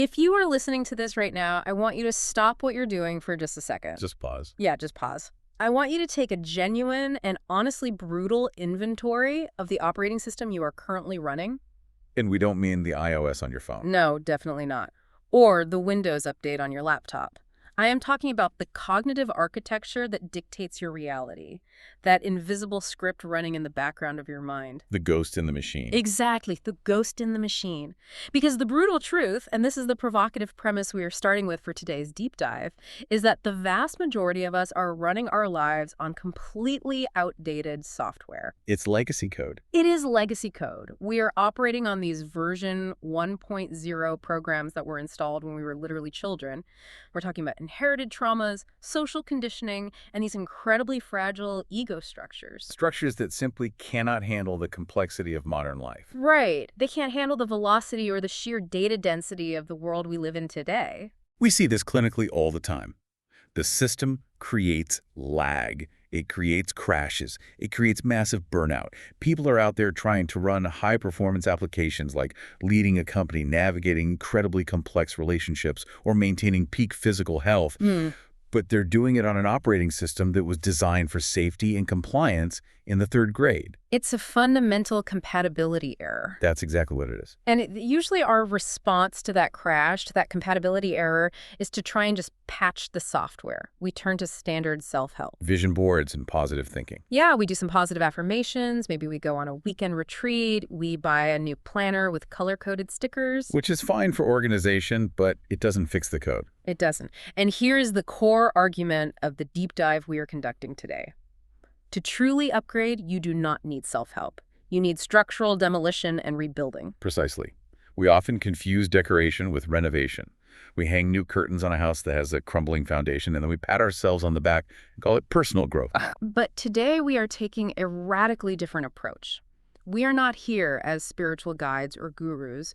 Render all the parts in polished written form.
If you are listening to this right now, I want you to stop what you're doing for just a second. Just pause. Yeah, just pause. I want you to take a genuine and honestly brutal inventory of the operating system you are currently running. And we don't mean the iOS on your phone. No, definitely not. Or the Windows update on your laptop. I am talking about the cognitive architecture that dictates your reality, that invisible script running in the background of your mind. The ghost in the machine. Exactly, the ghost in the machine. Because the brutal truth, and this is the provocative premise we are starting with for today's deep dive, is that the vast majority of us are running our lives on completely outdated software. It's legacy code. It is legacy code. We are operating on these version 1.0 programs that were installed when we were literally children. We're talking about inherited traumas, social conditioning, and these incredibly fragile ego structures. Structures that simply cannot handle the complexity of modern life. Right. They can't handle the velocity or the sheer data density of the world we live in today. We see this clinically all the time. The system creates lag. It creates crashes. It creates massive burnout. People are out there trying to run high-performance applications like leading a company, navigating incredibly complex relationships, or maintaining peak physical health. But they're doing it on an operating system that was designed for safety and compliance in the third grade. It's a fundamental compatibility error. That's exactly what it is. And usually our response to that crash, to that compatibility error, is to try and just patch the software. We turn to standard self-help. Vision boards and positive thinking. Yeah, we do some positive affirmations. Maybe we go on a weekend retreat. We buy a new planner with color-coded stickers. Which is fine for organization, but it doesn't fix the code. It doesn't. And here is the core argument of the deep dive we are conducting today. To truly upgrade, you do not need self-help. You need structural demolition and rebuilding. Precisely. We often confuse decoration with renovation. We hang new curtains on a house that has a crumbling foundation, and then we pat ourselves on the back and call it personal growth. But today we are taking a radically different approach. We are not here as spiritual guides or gurus.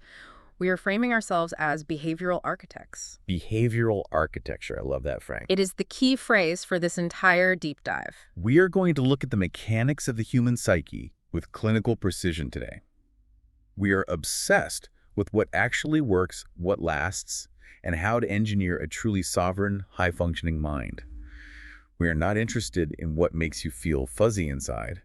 We are framing ourselves as behavioral architects. Behavioral architecture. I love that, Frank. It is the key phrase for this entire deep dive. We are going to look at the mechanics of the human psyche with clinical precision today. We are obsessed with what actually works, what lasts, and how to engineer a truly sovereign, high-functioning mind. We are not interested in what makes you feel fuzzy inside.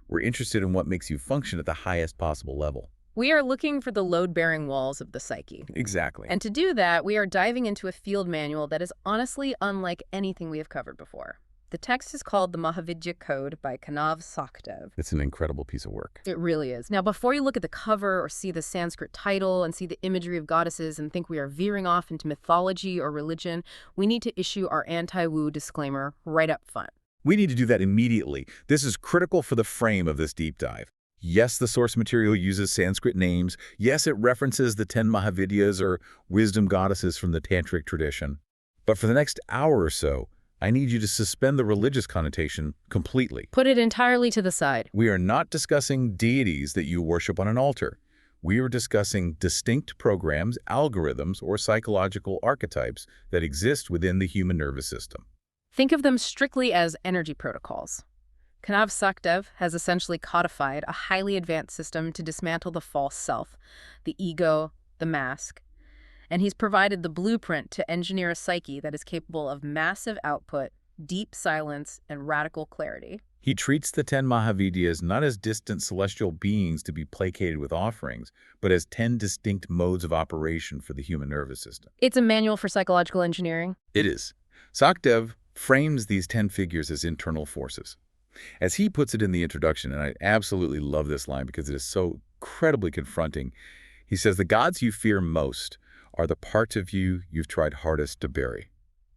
We're interested in what makes you function at the highest possible level. We are looking for the load-bearing walls of the psyche. Exactly. And to do that, we are diving into a field manual that is honestly unlike anything we have covered before. The text is called the Mahavidya Code by Kanav Sachdev. It's an incredible piece of work. It really is. Now, before you look at the cover or see the Sanskrit title and see the imagery of goddesses and think we are veering off into mythology or religion, we need to issue our anti-woo disclaimer right up front. We need to do that immediately. This is critical for the frame of this deep dive. Yes, the source material uses Sanskrit names. Yes, it references the 10 Mahavidyas or wisdom goddesses from the Tantric tradition. But for the next hour or so, I need you to suspend the religious connotation completely. Put it entirely to the side. We are not discussing deities that you worship on an altar. We are discussing distinct programs, algorithms, or psychological archetypes that exist within the human nervous system. Think of them strictly as energy protocols. Kanav Sachdev has essentially codified a highly advanced system to dismantle the false self, the ego, the mask. And he's provided the blueprint to engineer a psyche that is capable of massive output, deep silence, and radical clarity. He treats the 10 Mahavidyas not as distant celestial beings to be placated with offerings, but as 10 distinct modes of operation for the human nervous system. It's a manual for psychological engineering. It is. Sachdev frames these 10 figures as internal forces. As he puts it in the introduction, and I absolutely love this line because it is so incredibly confronting, he says, the gods you fear most are the parts of you you've tried hardest to bury.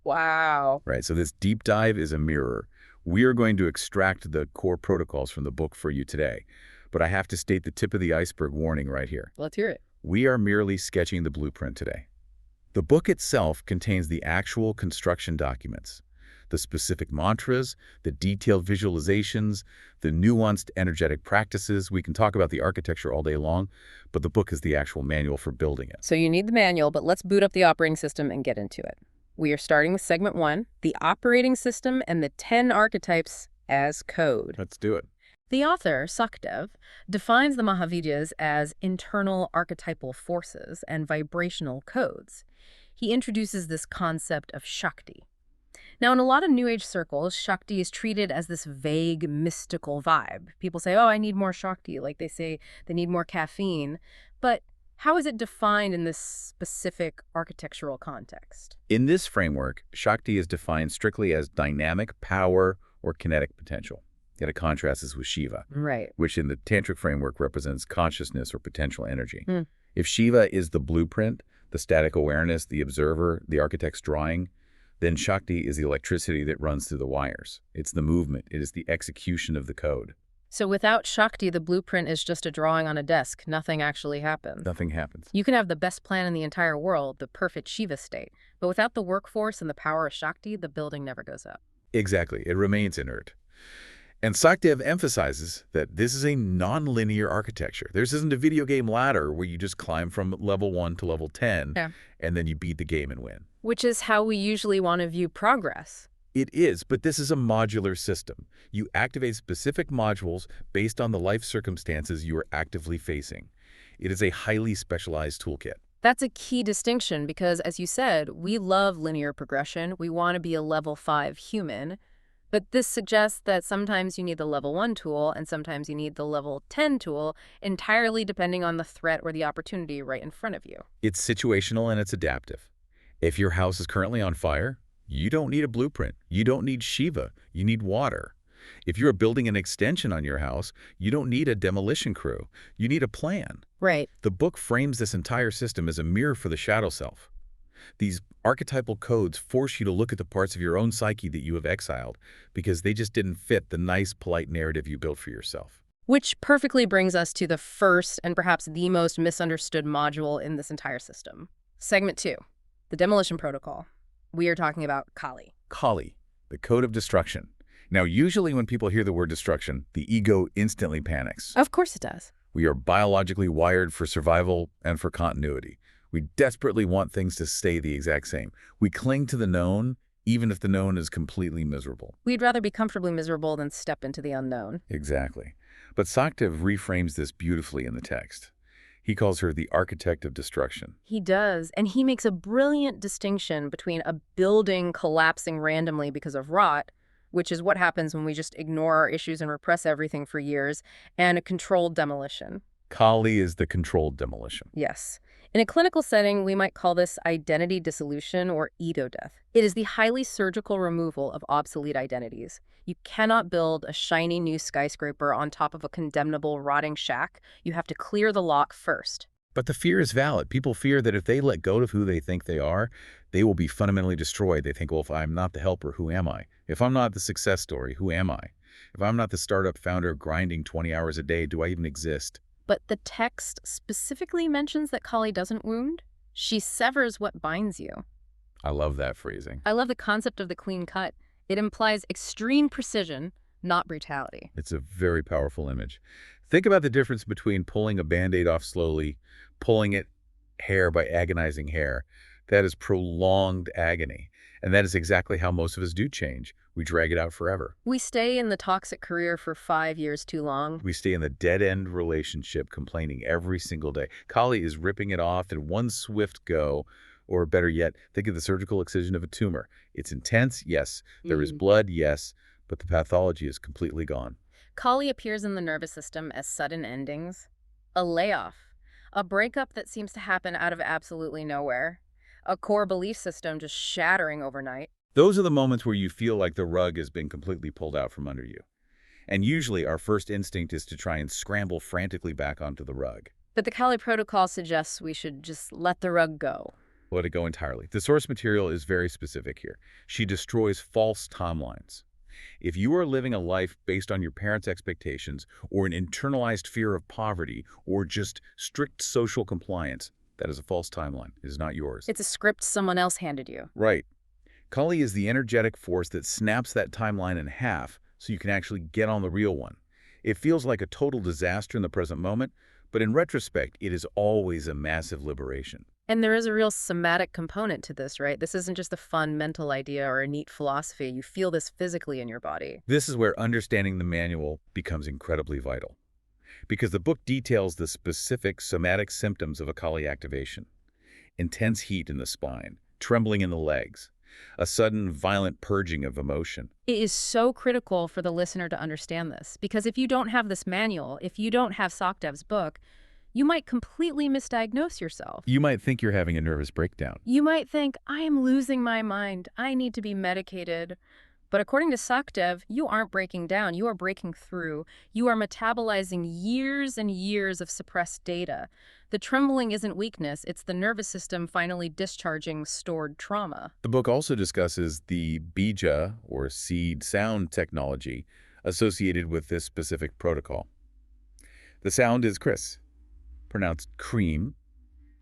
Wow. Right, so this deep dive is a mirror. We are going to extract the core protocols from the book for you today, but I have to state the tip of the iceberg warning right here. Let's hear it. We are merely sketching the blueprint today. The book itself contains the actual construction documents, the specific mantras, the detailed visualizations, the nuanced energetic practices. We can talk about the architecture all day long, but the book is the actual manual for building it. So you need the manual, but let's boot up the operating system and get into it. We are starting with segment 1, the operating system and the 10 archetypes as code. Let's do it. The author, Sachdev, defines the Mahavidyas as internal archetypal forces and vibrational codes. He introduces this concept of Shakti. Now, in a lot of New Age circles, Shakti is treated as this vague, mystical vibe. People say, oh, I need more Shakti, like they say they need more caffeine. But how is it defined in this specific architectural context? In this framework, Shakti is defined strictly as dynamic power or kinetic potential. Yet it contrasts this with Shiva, Right. which in the Tantric framework represents consciousness or potential energy. If Shiva is the blueprint, the static awareness, the observer, the architect's drawing, then Shakti is the electricity that runs through the wires. It's the movement. It is the execution of the code. So without Shakti, the blueprint is just a drawing on a desk. Nothing actually happens. Nothing happens. You can have the best plan in the entire world, the perfect Shiva state. But without the workforce and the power of Shakti, the building never goes up. Exactly. It remains inert. And Sachdev emphasizes that this is a non-linear architecture. This isn't a video game ladder where you just climb from level 1 to level 10 and then you beat the game and win. Which is how we usually want to view progress. It is, but this is a modular system. You activate specific modules based on the life circumstances you are actively facing. It is a highly specialized toolkit. That's a key distinction because, as you said, we love linear progression. We want to be a level 5 human. But this suggests that sometimes you need the level 1 tool and sometimes you need the level 10 tool, entirely depending on the threat or the opportunity right in front of you. It's situational and it's adaptive. If your house is currently on fire, you don't need a blueprint. You don't need Shiva. You need water. If you're building an extension on your house, you don't need a demolition crew. You need a plan. Right. The book frames this entire system as a mirror for the shadow self. These archetypal codes force you to look at the parts of your own psyche that you have exiled because they just didn't fit the nice, polite narrative you built for yourself. Which perfectly brings us to the first and perhaps the most misunderstood module in this entire system. Segment 2, the Demolition Protocol. We are talking about Kali. Kali, the code of destruction. Now, usually when people hear the word destruction, the ego instantly panics. Of course it does. We are biologically wired for survival and for continuity. We desperately want things to stay the exact same. We cling to the known, even if the known is completely miserable. We'd rather be comfortably miserable than step into the unknown. Exactly. But Sachdev reframes this beautifully in the text. He calls her the architect of destruction. He does, and he makes a brilliant distinction between a building collapsing randomly because of rot, which is what happens when we just ignore our issues and repress everything for years, and a controlled demolition. Kali is the controlled demolition. Yes. In a clinical setting, we might call this identity dissolution or ego death. It is the highly surgical removal of obsolete identities. You cannot build a shiny new skyscraper on top of a condemnable, rotting shack. You have to clear the lot first. But the fear is valid. People fear that if they let go of who they think they are, they will be fundamentally destroyed. They think, well, if I'm not the helper, who am I? If I'm not the success story, who am I? If I'm not the startup founder grinding 20 hours a day, do I even exist? But the text specifically mentions that Kali doesn't wound. She severs what binds you. I love that phrasing. I love the concept of the clean cut. It implies extreme precision, not brutality. It's a very powerful image. Think about the difference between pulling a Band-Aid off slowly, pulling it hair by agonizing hair. That is prolonged agony. And that is exactly how most of us do change. We drag it out forever. We stay in the toxic career for 5 years too long. We stay in the dead-end relationship complaining every single day. Kali is ripping it off in one swift go, or better yet, think of the surgical excision of a tumor. It's intense, yes. There is blood, yes, but the pathology is completely gone. Kali appears in the nervous system as sudden endings, a layoff, a breakup that seems to happen out of absolutely nowhere, a core belief system just shattering overnight. Those are the moments where you feel like the rug has been completely pulled out from under you. And usually our first instinct is to try and scramble frantically back onto the rug. But the Kali Protocol suggests we should just let the rug go. Let it go entirely. The source material is very specific here. She destroys false timelines. If you are living a life based on your parents' expectations or an internalized fear of poverty or just strict social compliance, that is a false timeline. It is not yours. It's a script someone else handed you. Right. Kali is the energetic force that snaps that timeline in half so you can actually get on the real one. It feels like a total disaster in the present moment, but in retrospect, it is always a massive liberation. And there is a real somatic component to this, right? This isn't just a fun mental idea or a neat philosophy. You feel this physically in your body. This is where understanding the manual becomes incredibly vital, because the book details the specific somatic symptoms of a Kali activation. Intense heat in the spine, trembling in the legs, a sudden violent purging of emotion. It is so critical for the listener to understand this, because if you don't have this manual, if you don't have Sachdev's book, you might completely misdiagnose yourself. You might think you're having a nervous breakdown. You might think, I am losing my mind. I need to be medicated. But according to Sachdev, you aren't breaking down. You are breaking through. You are metabolizing years and years of suppressed data. The trembling isn't weakness. It's the nervous system finally discharging stored trauma. The book also discusses the bija, or seed sound technology, associated with this specific protocol. The sound is Chris, pronounced cream,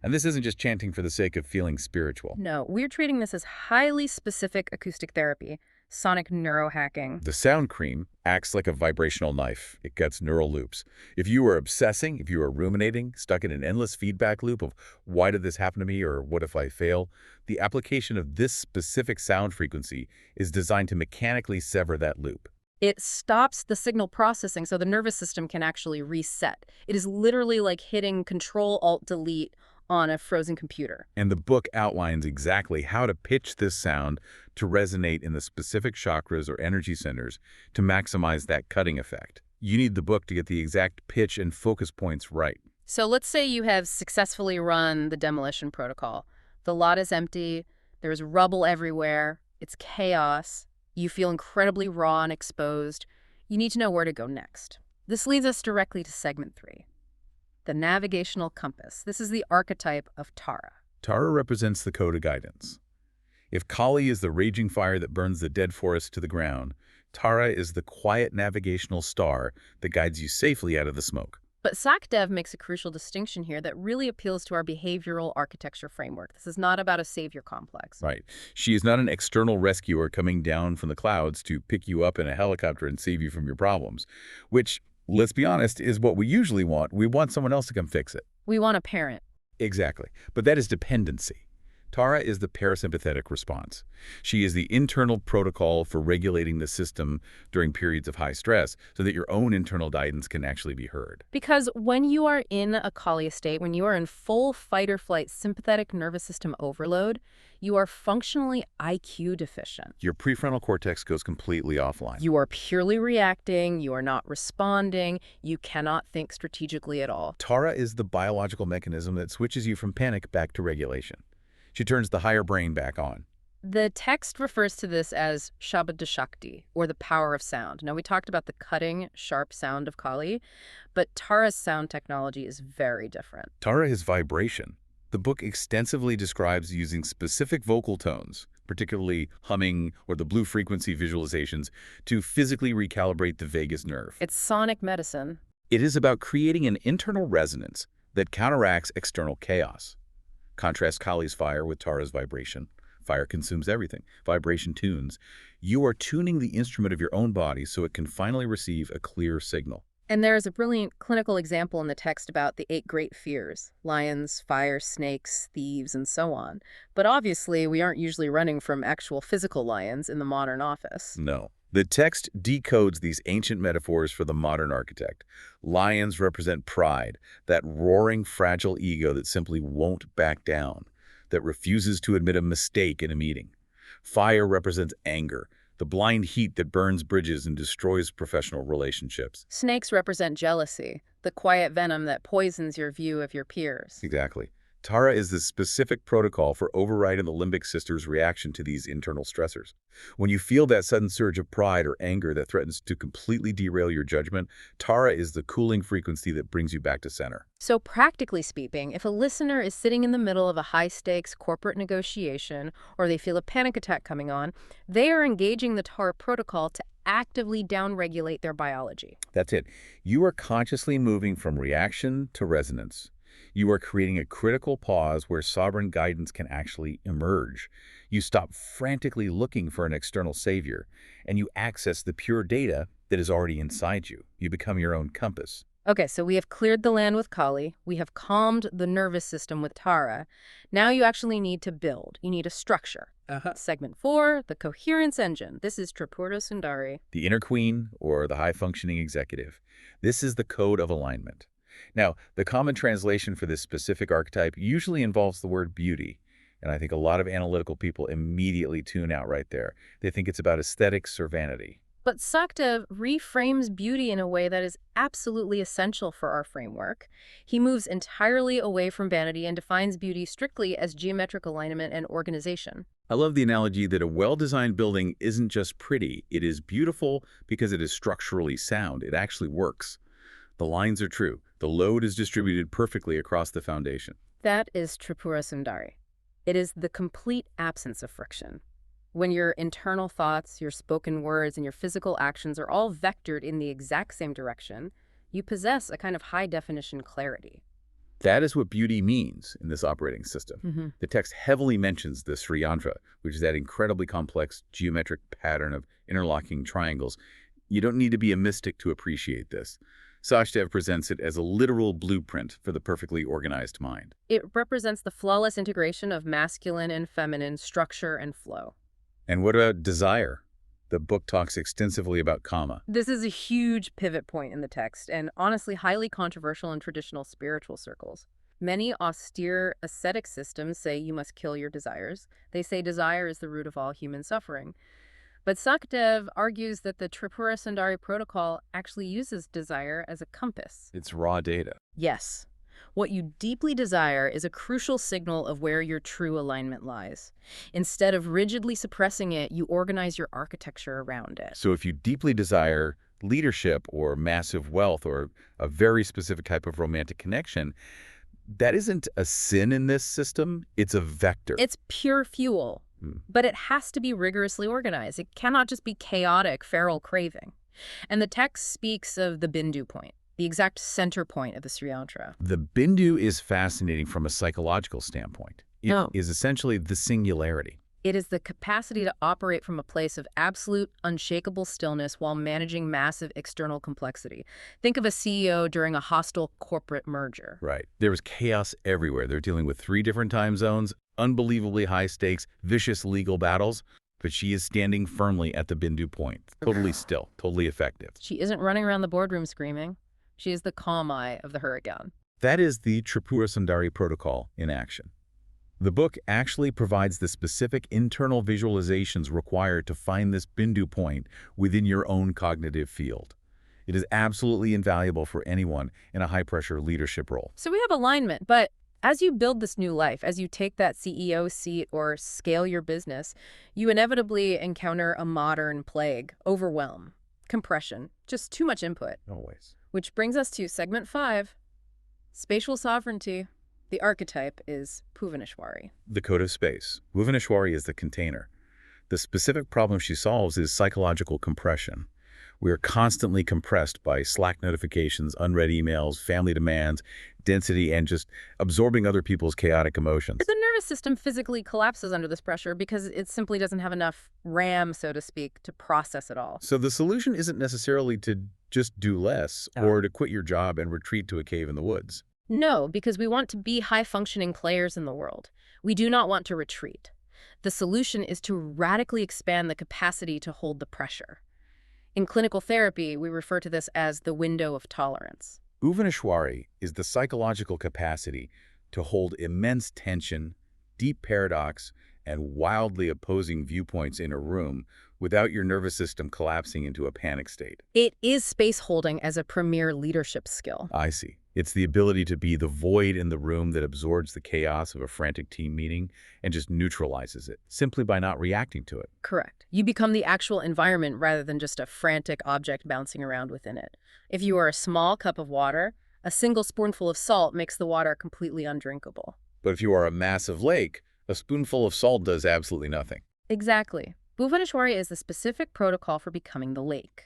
and this isn't just chanting for the sake of feeling spiritual. No, we're treating this as highly specific acoustic therapy, sonic neurohacking. The sound cream acts like a vibrational knife. It cuts neural loops. If you are obsessing, if you are ruminating, stuck in an endless feedback loop of why did this happen to me or what if I fail, the application of this specific sound frequency is designed to mechanically sever that loop. It stops the signal processing so the nervous system can actually reset. It is literally like hitting Control-Alt-Delete on a frozen computer. And the book outlines exactly how to pitch this sound to resonate in the specific chakras or energy centers to maximize that cutting effect. You need the book to get the exact pitch and focus points right. So let's say you have successfully run the Demolition Protocol. The lot is empty, there's rubble everywhere, it's chaos, you feel incredibly raw and exposed. You need to know where to go next. This leads us directly to segment 3. The navigational compass. This is the archetype of Tara. Tara represents the code of guidance. If Kali is the raging fire that burns the dead forest to the ground, Tara is the quiet navigational star that guides you safely out of the smoke. But Sachdev makes a crucial distinction here that really appeals to our behavioral architecture framework. This is not about a savior complex. Right. She is not an external rescuer coming down from the clouds to pick you up in a helicopter and save you from your problems, which, let's be honest, is what we usually want. We want someone else to come fix it. We want a parent. Exactly. But that is dependency. Tara is the parasympathetic response. She is the internal protocol for regulating the system during periods of high stress so that your own internal guidance can actually be heard. Because when you are in a Kali state, when you are in full fight-or-flight sympathetic nervous system overload, you are functionally IQ deficient. Your prefrontal cortex goes completely offline. You are purely reacting, you are not responding, you cannot think strategically at all. Tara is the biological mechanism that switches you from panic back to regulation. She turns the higher brain back on. The text refers to this as Shabda Shakti, or the power of sound. Now, we talked about the cutting, sharp sound of Kali, but Tara's sound technology is very different. Tara is vibration. The book extensively describes using specific vocal tones, particularly humming or the blue frequency visualizations, to physically recalibrate the vagus nerve. It's sonic medicine. It is about creating an internal resonance that counteracts external chaos. Contrast Kali's fire with Tara's vibration. Fire consumes everything. Vibration tunes. You are tuning the instrument of your own body so it can finally receive a clear signal. And there is a brilliant clinical example in the text about the 8 great fears: lions, fire, snakes, thieves, and so on. But obviously, we aren't usually running from actual physical lions in the modern office. No. The text decodes these ancient metaphors for the modern architect. Lions represent pride, that roaring, fragile ego that simply won't back down, that refuses to admit a mistake in a meeting. Fire represents anger, the blind heat that burns bridges and destroys professional relationships. Snakes represent jealousy, the quiet venom that poisons your view of your peers. Exactly. Tara is the specific protocol for overriding the limbic system's reaction to these internal stressors. When you feel that sudden surge of pride or anger that threatens to completely derail your judgment, Tara is the cooling frequency that brings you back to center. So practically speaking, if a listener is sitting in the middle of a high-stakes corporate negotiation or they feel a panic attack coming on, they are engaging the Tara protocol to actively downregulate their biology. That's it. You are consciously moving from reaction to resonance. You are creating a critical pause where sovereign guidance can actually emerge. You stop frantically looking for an external savior, and you access the pure data that is already inside you. You become your own compass. Okay, so we have cleared the land with Kali. We have calmed the nervous system with Tara. Now you actually need to build. You need a structure. Segment 4, the coherence engine. This is Tripura Sundari. The inner queen, or the high-functioning executive. This is the code of alignment. Now, the common translation for this specific archetype usually involves the word beauty, and I think a lot of analytical people immediately tune out right there. They think it's about aesthetics or vanity. But Sachdev reframes beauty in a way that is absolutely essential for our framework. He moves entirely away from vanity and defines beauty strictly as geometric alignment and organization. I love the analogy that a well-designed building isn't just pretty, it is beautiful because it is structurally sound. It actually works. The lines are true. The load is distributed perfectly across the foundation. That is Tripura Sundari. It is the complete absence of friction. When your internal thoughts, your spoken words, and your physical actions are all vectored in the exact same direction, you possess a kind of high-definition clarity. That is what beauty means in this operating system. The text heavily mentions the Sri Yantra, which is that incredibly complex geometric pattern of interlocking triangles. You don't need to be a mystic to appreciate this. Sachdev presents it as a literal blueprint for the perfectly organized mind. It represents the flawless integration of masculine and feminine structure and flow. And what about desire? The book talks extensively about kama. This is a huge pivot point in the text, and honestly highly controversial in traditional spiritual circles. Many austere ascetic systems say you must kill your desires. They say desire is the root of all human suffering. But Sachdev argues that the Tripura Sundari protocol actually uses desire as a compass. It's raw data. Yes. What you deeply desire is a crucial signal of where your true alignment lies. Instead of rigidly suppressing it, you organize your architecture around it. So if you deeply desire leadership or massive wealth or a very specific type of romantic connection, that isn't a sin in this system, it's a vector. It's pure fuel, but it has to be rigorously organized. It cannot just be chaotic, feral craving. And the text speaks of the Bindu point, the exact center point of the Sri Yantra. The Bindu is fascinating from a psychological standpoint. It is essentially the singularity. It is the capacity to operate from a place of absolute, unshakable stillness while managing massive external complexity. Think of a CEO during a hostile corporate merger. Right. There was chaos everywhere. They're dealing with 3 different time zones, unbelievably high stakes, vicious legal battles, but she is standing firmly at the Bindu point, totally still, totally effective. She isn't running around the boardroom screaming. She is the calm eye of the hurricane. That is the Tripura Sundari protocol in action. The book actually provides the specific internal visualizations required to find this Bindu point within your own cognitive field. It is absolutely invaluable for anyone in a high-pressure leadership role. So we have alignment, but as you build this new life, as you take that CEO seat or scale your business, you inevitably encounter a modern plague, overwhelm, compression, just too much input. Always. Which brings us to segment 5, spatial sovereignty. The archetype is Bhuvaneshwari. The code of space. Bhuvaneshwari is the container. The specific problem she solves is psychological compression. We are constantly compressed by Slack notifications, unread emails, family demands, density, and just absorbing other people's chaotic emotions. The nervous system physically collapses under this pressure because it simply doesn't have enough RAM, so to speak, to process it all. So the solution isn't necessarily to just do less or to quit your job and retreat to a cave in the woods. No, because we want to be high-functioning players in the world. We do not want to retreat. The solution is to radically expand the capacity to hold the pressure. In clinical therapy, we refer to this as the window of tolerance. Bhuvaneshwari is the psychological capacity to hold immense tension, deep paradox, and wildly opposing viewpoints in a room without your nervous system collapsing into a panic state. It is space holding as a premier leadership skill. I see. It's the ability to be the void in the room that absorbs the chaos of a frantic team meeting and just neutralizes it, simply by not reacting to it. Correct. You become the actual environment rather than just a frantic object bouncing around within it. If you are a small cup of water, a single spoonful of salt makes the water completely undrinkable. But if you are a massive lake, a spoonful of salt does absolutely nothing. Exactly. Bhuvaneshwari is the specific protocol for becoming the lake.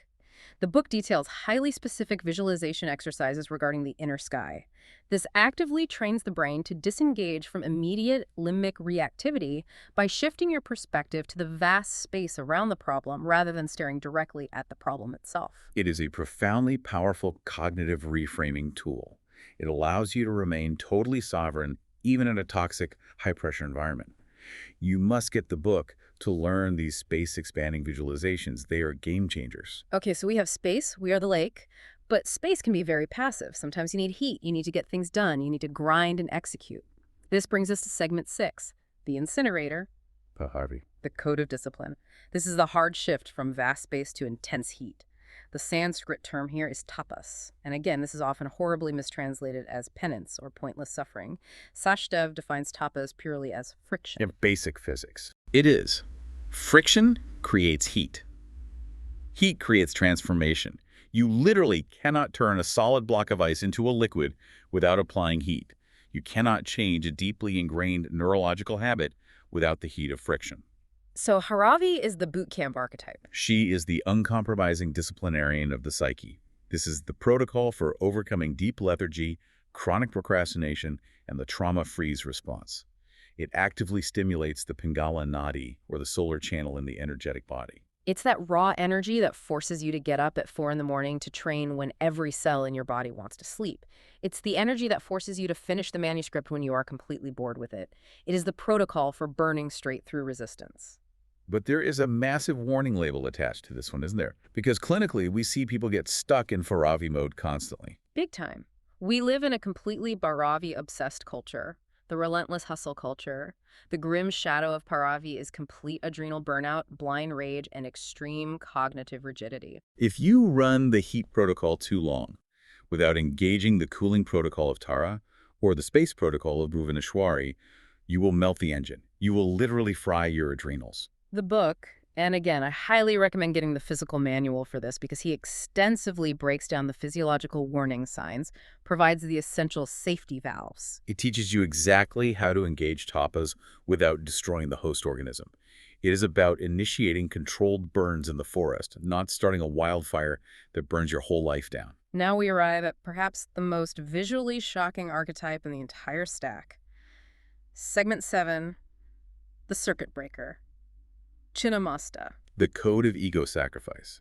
The book details highly specific visualization exercises regarding the inner sky. This actively trains the brain to disengage from immediate limbic reactivity by shifting your perspective to the vast space around the problem rather than staring directly at the problem itself. It is a profoundly powerful cognitive reframing tool. It allows you to remain totally sovereign even in a toxic, high-pressure environment. You must get the book to learn these space-expanding visualizations. They are game changers. Okay, so we have space, we are the lake, but space can be very passive. Sometimes you need heat, you need to get things done, you need to grind and execute. This brings us to segment 6, the incinerator, Harvey. the code of discipline. This is the hard shift from vast space to intense heat. The Sanskrit term here is tapas, and again, this is often horribly mistranslated as penance or pointless suffering. Sachdev defines tapas purely as friction. Yeah, basic physics. It is. Friction creates heat. Heat creates transformation. You literally cannot turn a solid block of ice into a liquid without applying heat. You cannot change a deeply ingrained neurological habit without the heat of friction. So Haravi is the boot camp archetype. She is the uncompromising disciplinarian of the psyche. This is the protocol for overcoming deep lethargy, chronic procrastination, and the trauma freeze response. It actively stimulates the Pingala Nadi, or the solar channel in the energetic body. It's that raw energy that forces you to get up at 4 in the morning to train when every cell in your body wants to sleep. It's the energy that forces you to finish the manuscript when you are completely bored with it. It is the protocol for burning straight through resistance. But there is a massive warning label attached to this one, isn't there? Because clinically, we see people get stuck in Faravi mode constantly. Big time. We live in a completely Bharavi-obsessed culture, the relentless hustle culture. The grim shadow of Paravi is complete adrenal burnout, blind rage, and extreme cognitive rigidity. If you run the heat protocol too long without engaging the cooling protocol of Tara or the space protocol of Bhuvaneshwari, you will melt the engine. You will literally fry your adrenals. The book, and again, I highly recommend getting the physical manual for this because he extensively breaks down the physiological warning signs, provides the essential safety valves. It teaches you exactly how to engage tapas without destroying the host organism. It is about initiating controlled burns in the forest, not starting a wildfire that burns your whole life down. Now we arrive at perhaps the most visually shocking archetype in the entire stack. Segment 7, the circuit breaker. Chinnamasta. The code of ego sacrifice.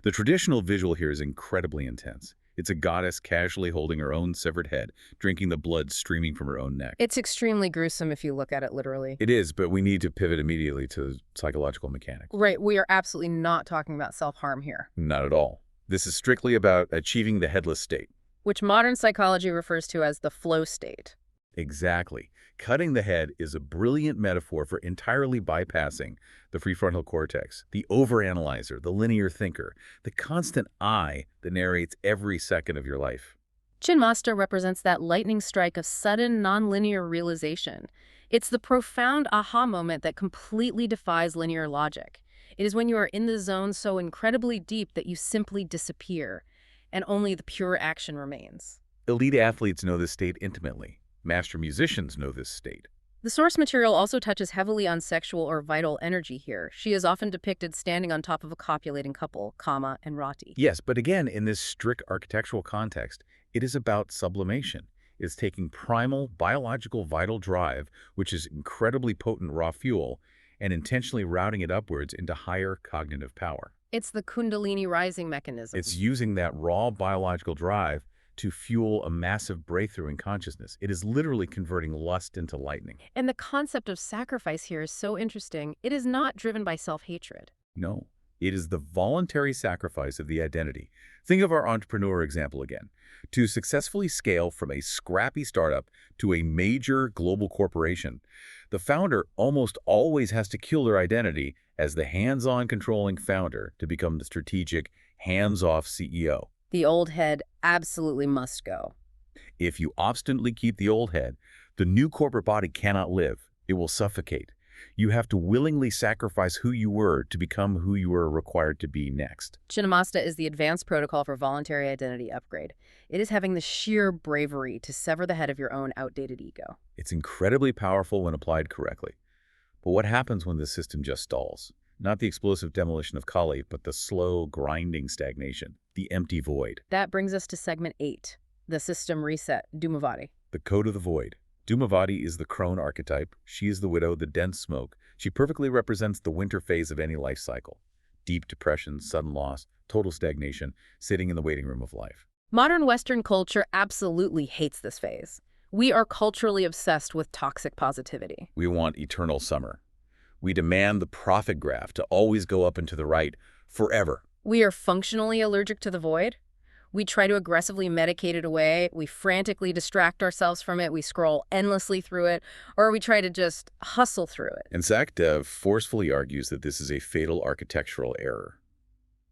The traditional visual here is incredibly intense. It's a goddess casually holding her own severed head, drinking the blood streaming from her own neck. It's extremely gruesome if you look at it literally. It is, but we need to pivot immediately to psychological mechanics. Right, we are absolutely not talking about self-harm here. Not at all. This is strictly about achieving the headless state. Which modern psychology refers to as the flow state. Exactly. Cutting the head is a brilliant metaphor for entirely bypassing the prefrontal cortex, the overanalyzer, the linear thinker, the constant I that narrates every second of your life. Chinnamasta represents that lightning strike of sudden, nonlinear realization. It's the profound aha moment that completely defies linear logic. It is when you are in the zone so incredibly deep that you simply disappear, and only the pure action remains. Elite athletes know this state intimately. Master musicians know this state. The source material also touches heavily on sexual or vital energy here. She is often depicted standing on top of a copulating couple, Kama and Rati. Yes, but again, in this strict architectural context, it is about sublimation. It's taking primal, biological, vital drive, which is incredibly potent raw fuel, and intentionally routing it upwards into higher cognitive power. It's the Kundalini rising mechanism. It's using that raw biological drive to fuel a massive breakthrough in consciousness. It is literally converting lust into lightning. And the concept of sacrifice here is so interesting. It is not driven by self-hatred. No, it is the voluntary sacrifice of the identity. Think of our entrepreneur example again. To successfully scale from a scrappy startup to a major global corporation, the founder almost always has to kill their identity as the hands-on controlling founder to become the strategic, hands-off CEO. The old head absolutely must go. If you obstinately keep the old head, the new corporate body cannot live. It will suffocate. You have to willingly sacrifice who you were to become who you are required to be next. Chinnamasta is the advanced protocol for voluntary identity upgrade. It is having the sheer bravery to sever the head of your own outdated ego. It's incredibly powerful when applied correctly. But what happens when the system just stalls? Not the explosive demolition of Kali, but the slow, grinding stagnation, the empty void. That brings us to segment 8, the system reset, Dhumavati. The code of the void. Dhumavati is the crone archetype. She is the widow, the dense smoke. She perfectly represents the winter phase of any life cycle. Deep depression, sudden loss, total stagnation, sitting in the waiting room of life. Modern Western culture absolutely hates this phase. We are culturally obsessed with toxic positivity. We want eternal summer. We demand the profit graph to always go up and to the right, forever. We are functionally allergic to the void. We try to aggressively medicate it away. We frantically distract ourselves from it. We scroll endlessly through it, or we try to just hustle through it. And Sachdev forcefully argues that this is a fatal architectural error.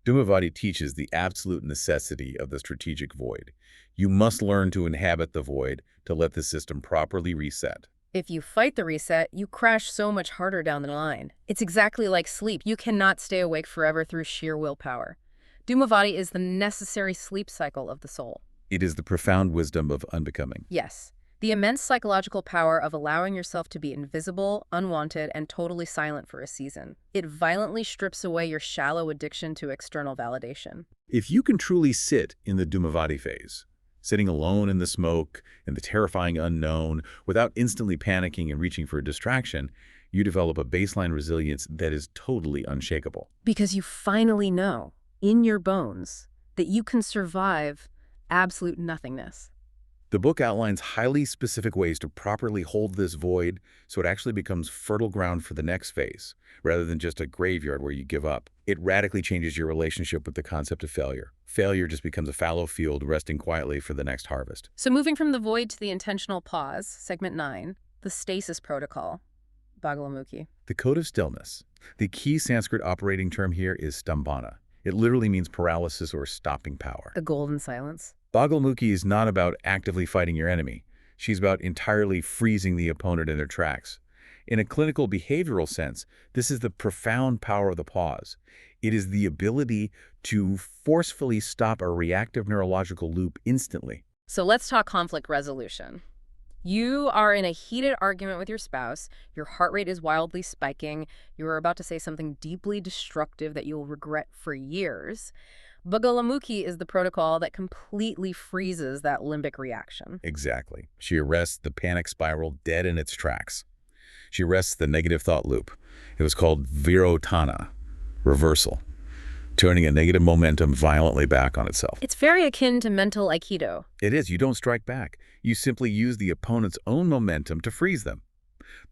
Dhumavati teaches the absolute necessity of the strategic void. You must learn to inhabit the void to let the system properly reset. If you fight the reset, you crash so much harder down the line. It's exactly like sleep. You cannot stay awake forever through sheer willpower. Dhumavati is the necessary sleep cycle of the soul. It is the profound wisdom of unbecoming. Yes, the immense psychological power of allowing yourself to be invisible, unwanted, and totally silent for a season. It violently strips away your shallow addiction to external validation. If you can truly sit in the Dhumavati phase, sitting alone in the smoke, in the terrifying unknown, without instantly panicking and reaching for a distraction, you develop a baseline resilience that is totally unshakable. Because you finally know, in your bones, that you can survive absolute nothingness. The book outlines highly specific ways to properly hold this void so it actually becomes fertile ground for the next phase, rather than just a graveyard where you give up. It radically changes your relationship with the concept of failure. Failure just becomes a fallow field resting quietly for the next harvest. So moving from the void to the intentional pause, segment 9, the stasis protocol, Bagalamukhi. The code of stillness. The key Sanskrit operating term here is stambhana. It literally means paralysis or stopping power. The golden silence. Bagalamukhi is not about actively fighting your enemy. She's about entirely freezing the opponent in their tracks. In a clinical behavioral sense, this is the profound power of the pause. It is the ability to forcefully stop a reactive neurological loop instantly. So let's talk conflict resolution. You are in a heated argument with your spouse, your heart rate is wildly spiking, you're about to say something deeply destructive that you'll regret for years. Bagalamukhi is the protocol that completely freezes that limbic reaction. Exactly. She arrests the panic spiral dead in its tracks. She arrests the negative thought loop. It was called virotana, reversal, turning a negative momentum violently back on itself. It's very akin to mental aikido. It is. You don't strike back. You simply use the opponent's own momentum to freeze them.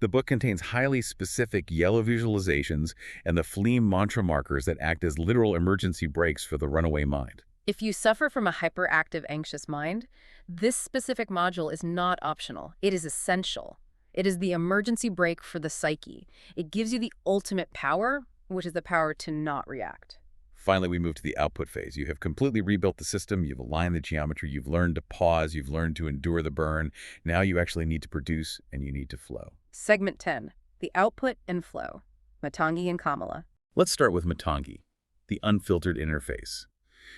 The book contains highly specific yellow visualizations and the phlegm mantra markers that act as literal emergency brakes for the runaway mind. If you suffer from a hyperactive, anxious mind, this specific module is not optional. It is essential. It is the emergency brake for the psyche. It gives you the ultimate power, which is the power to not react. Finally, we move to the output phase. You have completely rebuilt the system, you've aligned the geometry, you've learned to pause, you've learned to endure the burn. Now you actually need to produce and you need to flow. Segment 10, the output and flow, Matangi and Kamala. Let's start with Matangi, the unfiltered interface.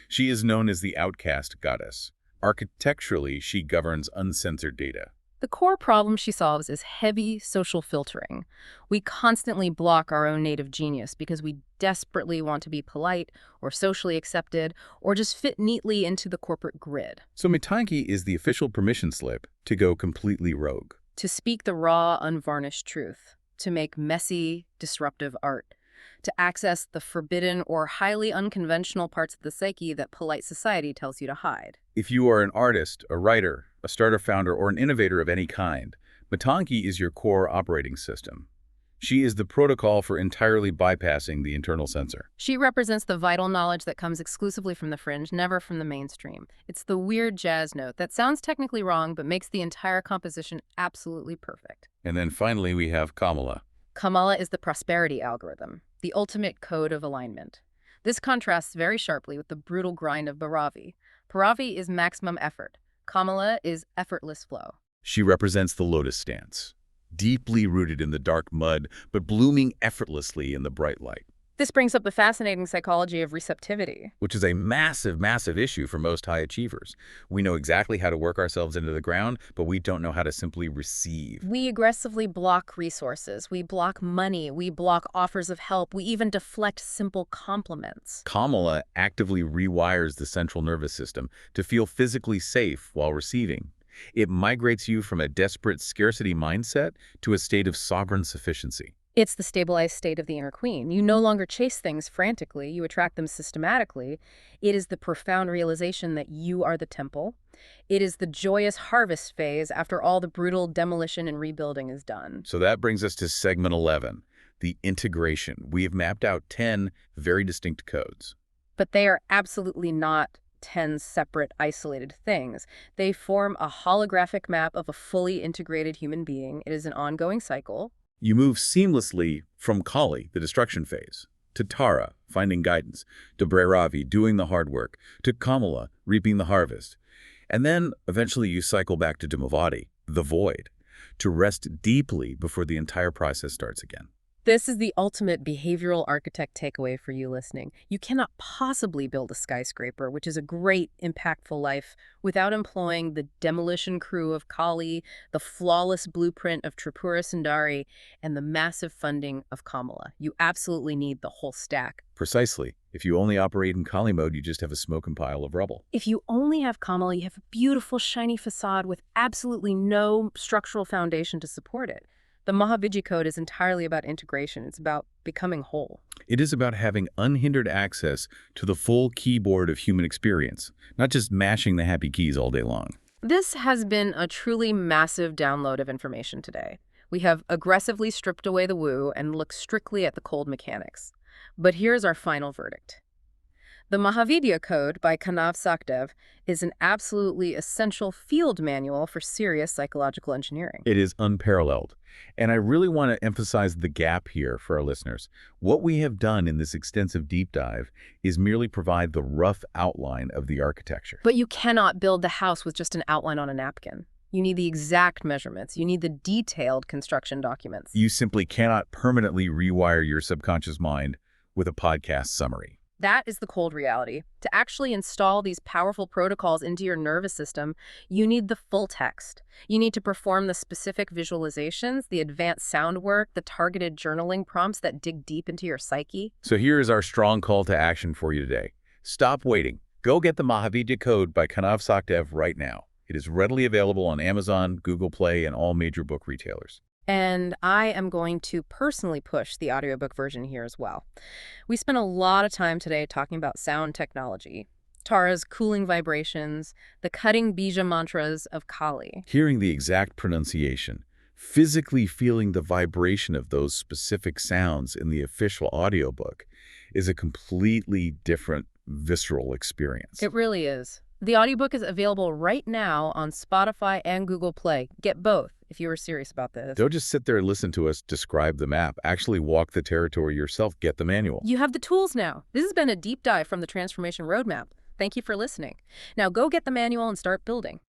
She is known as the outcast goddess. Architecturally, she governs uncensored data. The core problem she solves is heavy social filtering. We constantly block our own native genius because we desperately want to be polite or socially accepted or just fit neatly into the corporate grid. So Matangi is the official permission slip to go completely rogue. To speak the raw, unvarnished truth, to make messy, disruptive art, to access the forbidden or highly unconventional parts of the psyche that polite society tells you to hide. If you are an artist, a writer, a startup founder, or an innovator of any kind, Matangi is your core operating system. She is the protocol for entirely bypassing the internal censor. She represents the vital knowledge that comes exclusively from the fringe, never from the mainstream. It's the weird jazz note that sounds technically wrong but makes the entire composition absolutely perfect. And then finally we have Kamala. Kamala is the prosperity algorithm, the ultimate code of alignment. This contrasts very sharply with the brutal grind of Bhairavi. Bhairavi is maximum effort. Kamala is effortless flow. She represents the lotus stance, deeply rooted in the dark mud, but blooming effortlessly in the bright light. This brings up the fascinating psychology of receptivity. which is a massive, massive issue for most high achievers. We know exactly how to work ourselves into the ground, but we don't know how to simply receive. We aggressively block resources, we block money, we block offers of help, we even deflect simple compliments. Kamala actively rewires the central nervous system to feel physically safe while receiving. It migrates you from a desperate scarcity mindset to a state of sovereign sufficiency. It's the stabilized state of the inner queen. You no longer chase things frantically, you attract them systematically. It is the profound realization that you are the temple. It is the joyous harvest phase after all the brutal demolition and rebuilding is done. So that brings us to segment 11, the integration. We have mapped out 10 very distinct codes. But they are absolutely not 10 separate, isolated things. They form a holographic map of a fully integrated human being. It is an ongoing cycle. You move seamlessly from Kali, the destruction phase, to Tara, finding guidance, to Bhairavi, doing the hard work, to Kamala, reaping the harvest. And then eventually you cycle back to Dimavati, the void, to rest deeply before the entire process starts again. This is the ultimate behavioral architect takeaway for you listening. You cannot possibly build a skyscraper, which is a great, impactful life, without employing the demolition crew of Kali, the flawless blueprint of Tripura Sundari, and the massive funding of Kamala. You absolutely need the whole stack. Precisely. If you only operate in Kali mode, you just have a smoking pile of rubble. If you only have Kamala, you have a beautiful, shiny facade with absolutely no structural foundation to support it. The Mahavidya Code is entirely about integration. It's about becoming whole. It is about having unhindered access to the full keyboard of human experience, not just mashing the happy keys all day long. This has been a truly massive download of information today. We have aggressively stripped away the woo and looked strictly at the cold mechanics. But here's our final verdict. The Mahavidya Code by Kanav Sachdev is an absolutely essential field manual for serious psychological engineering. It is unparalleled. And I really want to emphasize the gap here for our listeners. What we have done in this extensive deep dive is merely provide the rough outline of the architecture. But you cannot build the house with just an outline on a napkin. You need the exact measurements. You need the detailed construction documents. You simply cannot permanently rewire your subconscious mind with a podcast summary. That is the cold reality. To actually install these powerful protocols into your nervous system, you need the full text. You need to perform the specific visualizations, the advanced sound work, the targeted journaling prompts that dig deep into your psyche. So here is our strong call to action for you today. Stop waiting. Go get the Mahavidya Code by Kanav Sachdev right now. It is readily available on Amazon, Google Play, and all major book retailers. And I am going to personally push the audiobook version here as well. We spent a lot of time today talking about sound technology, Tara's cooling vibrations, the cutting bija mantras of Kali. Hearing the exact pronunciation, physically feeling the vibration of those specific sounds in the official audiobook is a completely different visceral experience. It really is. The audiobook is available right now on Spotify and Google Play. Get both if you are serious about this. Don't just sit there and listen to us describe the map. Actually walk the territory yourself. Get the manual. You have the tools now. This has been a deep dive from the Transformation Roadmap. Thank you for listening. Now go get the manual and start building.